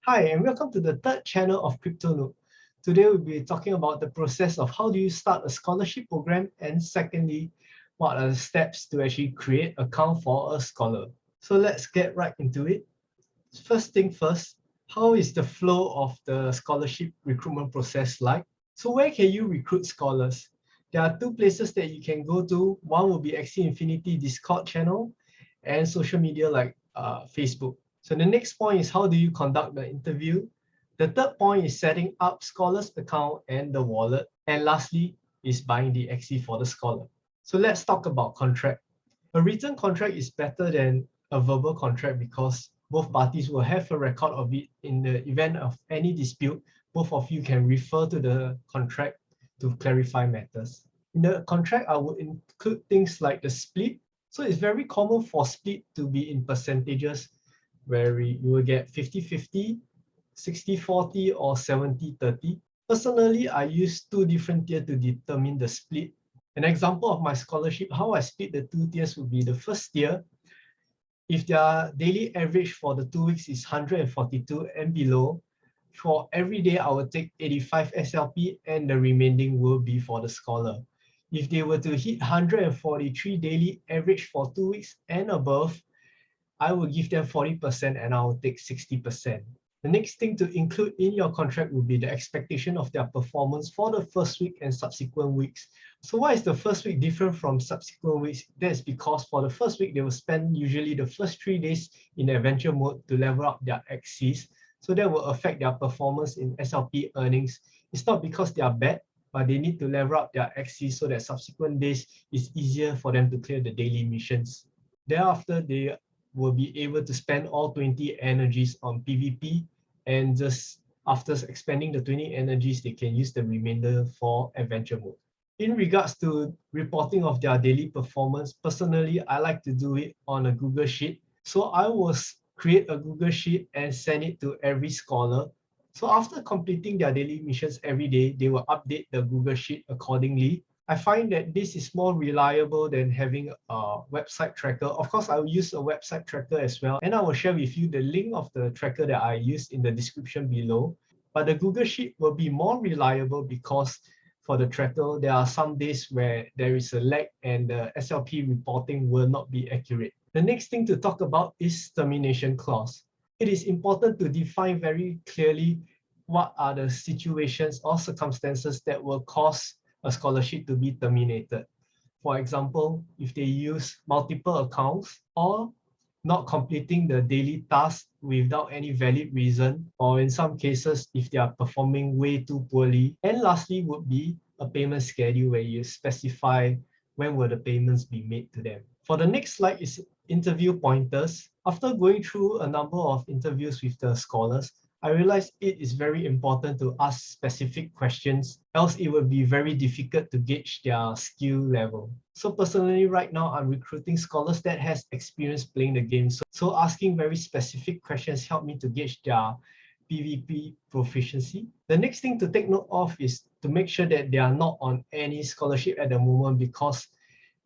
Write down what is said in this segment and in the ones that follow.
Hi, and welcome to the third channel of CryptoNote. Today we'll be talking about the process of how do you start a scholarship program, and secondly, what are the steps to actually create an account for a scholar. So let's get right into it. First thing first, how is the flow of the scholarship recruitment process like? So where can you recruit scholars? There are two places that you can go to. One will be Axie Infinity Discord channel and social media like Facebook. So the next point is how do you conduct the interview? The third point is setting up scholar's account and the wallet. And lastly is buying the Axie for the scholar. So let's talk about contract. A written contract is better than a verbal contract because both parties will have a record of it. In the event of any dispute, both of you can refer to the contract to clarify matters. In the contract, I would include things like the split. So it's very common for split to be in percentages where you will get 50-50, 60-40, or 70-30. Personally, I use two different tiers to determine the split. An example of my scholarship, how I split the two tiers would be the first tier. If their daily average for the 2 weeks is 142 and below, for every day I will take 85 SLP and the remaining will be for the scholar. If they were to hit 143 daily average for 2 weeks and above, I will give them 40% and I will take 60%. The next thing to include in your contract will be the expectation of their performance for the first week and subsequent weeks. So why is the first week different from subsequent weeks? That's because for the first week, they will spend usually the first 3 days in adventure mode to level up their axies. So that will affect their performance in SLP earnings. It's not because they are bad, but they need to level up their axies so that subsequent days is easier for them to clear the daily missions. Thereafter, they will be able to spend all 20 energies on PvP, and just after expending the 20 energies, they can use the remainder for adventure mode. In regards to reporting of their daily performance, personally, I like to do it on a Google Sheet. So I will create a Google Sheet and send it to every scholar. So after completing their daily missions every day, they will update the Google Sheet accordingly. I find that this is more reliable than having a website tracker. Of course, I will use a website tracker as well, and I will share with you the link of the tracker that I used in the description below. But the Google Sheet will be more reliable because for the tracker, there are some days where there is a lag and the SLP reporting will not be accurate. The next thing to talk about is termination clause. It is important to define very clearly what are the situations or circumstances that will cause a scholarship to be terminated. For example, if they use multiple accounts or not completing the daily task without any valid reason, or in some cases, if they are performing way too poorly. And lastly would be a payment schedule where you specify when will the payments be made to them. For the next slide is interview pointers. After going through a number of interviews with the scholars, I realized it is very important to ask specific questions, else it will be very difficult to gauge their skill level. So personally, right now, I'm recruiting scholars that has experience playing the game. So asking very specific questions help me to gauge their PvP proficiency. The next thing to take note of is to make sure that they are not on any scholarship at the moment, because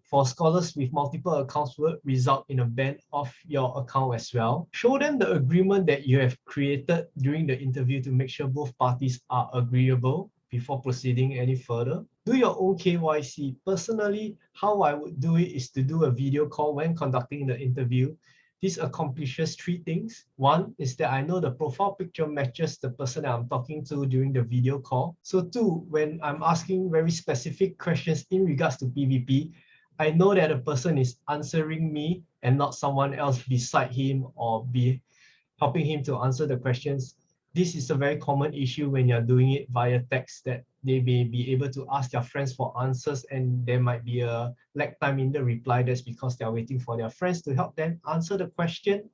for scholars with multiple accounts will result in a ban of your account as well. Show them the agreement that you have created during the interview to make sure both parties are agreeable before proceeding any further. Do your own KYC. Personally, how I would do it is to do a video call when conducting the interview. This accomplishes 3 things. One is that I know the profile picture matches the person that I'm talking to during the video call. So 2, when I'm asking very specific questions in regards to PvP, I know that a person is answering me and not someone else beside him or be helping him to answer the questions. This is a very common issue when you're doing it via text, that they may be able to ask their friends for answers and there might be a lag time in the reply. That's because they're waiting for their friends to help them answer the question,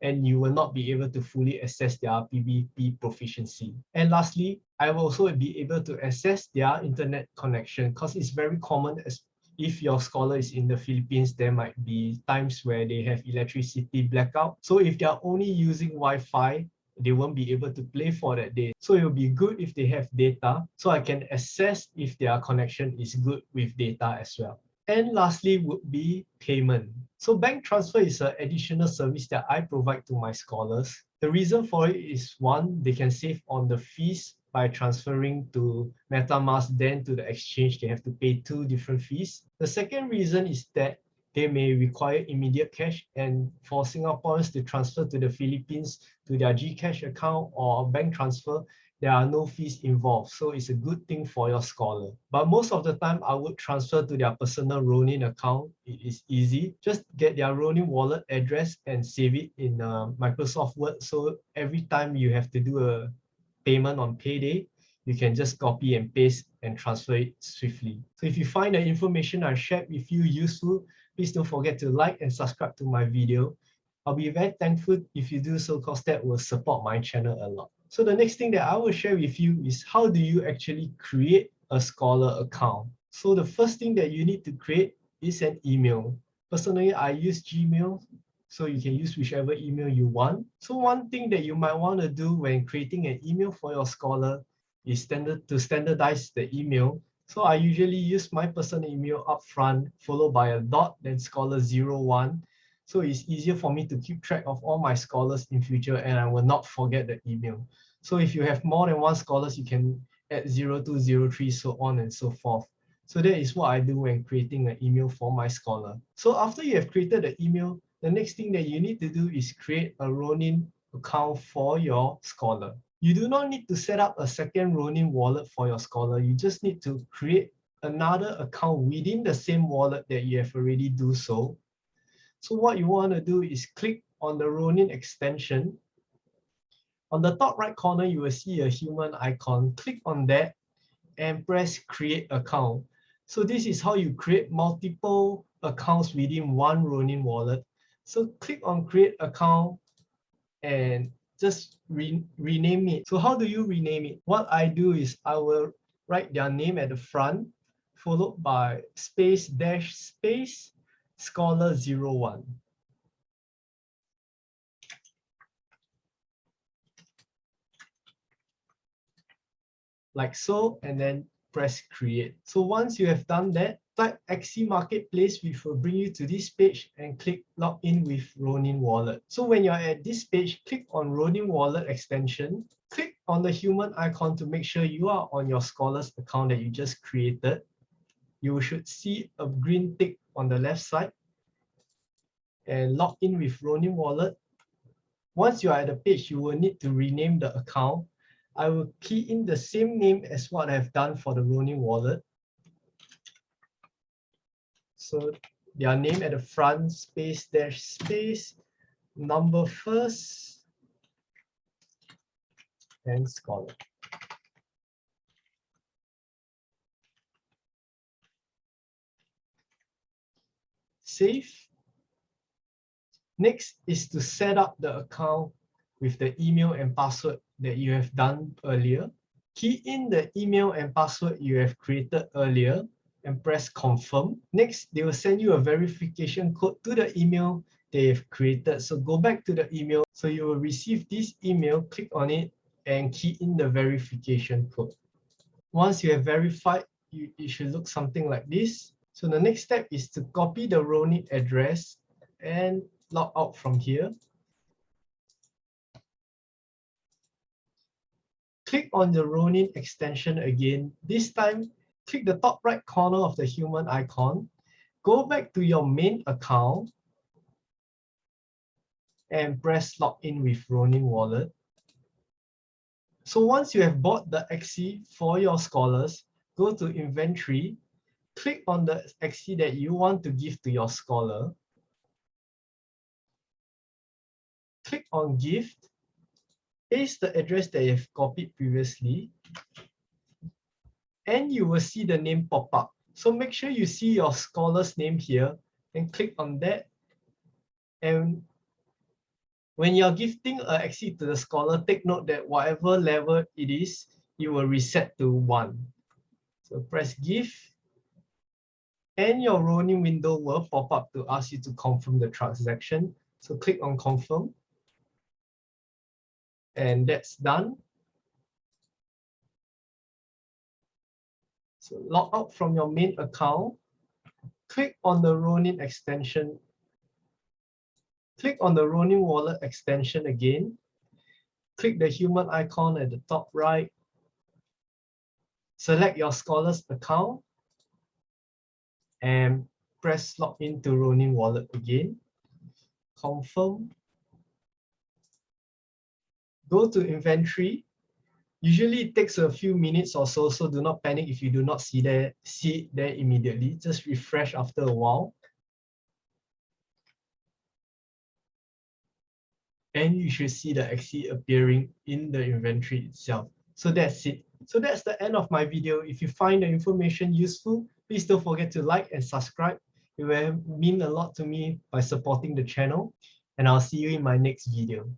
and you will not be able to fully assess their PvP proficiency. And lastly, I will also be able to assess their internet connection, because it's very common as if your scholar is in the Philippines, there might be times where they have electricity blackout. So if they're only using Wi-Fi, they won't be able to play for that day. So it will be good if they have data, so I can assess if their connection is good with data as well. And lastly would be payment. So bank transfer is an additional service that I provide to my scholars. The reason for it is one, they can save on the fees by transferring to MetaMask, then to the exchange, they have to pay 2 different fees. The second reason is that they may require immediate cash, and for Singaporeans to transfer to the Philippines to their GCash account or bank transfer, there are no fees involved. So it's a good thing for your scholar. But most of the time, I would transfer to their personal Ronin account. It is easy. Just get their Ronin wallet address and save it in Microsoft Word. So every time you have to do a payment on payday, you can just copy and paste and transfer it swiftly. So if you find the information I shared with you useful, please don't forget to like and subscribe to my video. I'll be very thankful if you do so, because that will support my channel a lot. So the next thing that I will share with you is how do you actually create a Scholar account. So the first thing that you need to create is an email. Personally, I use Gmail, so you can use whichever email you want. So one thing that you might want to do when creating an email for your Scholar is to standardize the email. So I usually use my personal email up front, followed by a dot, then scholar01. So it's easier for me to keep track of all my scholars in future, and I will not forget the email. So if you have more than one scholars, you can add 02, 03, so on and so forth. So that is what I do when creating an email for my Scholar. So after you have created the email, the next thing that you need to do is create a Ronin account for your Scholar. You do not need to set up a second Ronin wallet for your Scholar. You just need to create another account within the same wallet that you have already do so. So what you want to do is click on the Ronin extension. On the top right corner, you will see a human icon. Click on that and press create account. So this is how you create multiple accounts within one Ronin wallet. So click on create account and just rename it. So how do you rename it? What I do is I will write their name at the front, followed by space dash space scholar01. Like so, and then press create. So once you have done that, type Axie Marketplace, which will bring you to this page, and click login with Ronin Wallet. So when you're at this page, click on Ronin Wallet extension, click on the human icon to make sure you are on your Scholars account that you just created. You should see a green tick on the left side, and log in with Ronin Wallet. Once you are at the page, you will need to rename the account. I will key in the same name as what I've done for the Ronin wallet. So their name at the front, space dash space, number first, and Scholar. Save. Next is to set up the account with the email and password that you have done earlier. Key in the email and password you have created earlier and press confirm. Next, they will send you a verification code to the email they've created. So go back to the email. So you will receive this email, click on it, and key in the verification code. Once you have verified, it should look something like this. So the next step is to copy the Ronin address and log out from here. Click on the Ronin extension again. This time, click the top right corner of the human icon. Go back to your main account and press login with Ronin Wallet. So once you have bought the Axie for your scholars, go to inventory, click on the Axie that you want to give to your scholar. Click on gift, paste the address that you've copied previously, and you will see the name pop up. So make sure you see your scholar's name here and click on that. And when you're gifting an Axie to the scholar, take note that whatever level it is, it will reset to 1. So press gift, and your Ronin window will pop up to ask you to confirm the transaction. So click on confirm, and that's done. So log out from your main account, click on the Ronin extension, click on the Ronin wallet extension again, click the human icon at the top right, select your scholar's account, and press login to Ronin wallet again. Confirm. Go to inventory. Usually it takes a few minutes or so, so do not panic if you do not see it there immediately. Just refresh after a while. And you should see the axie appearing in the inventory itself. So that's it. So that's the end of my video. If you find the information useful, please don't forget to like and subscribe. It will mean a lot to me by supporting the channel. And I'll see you in my next video.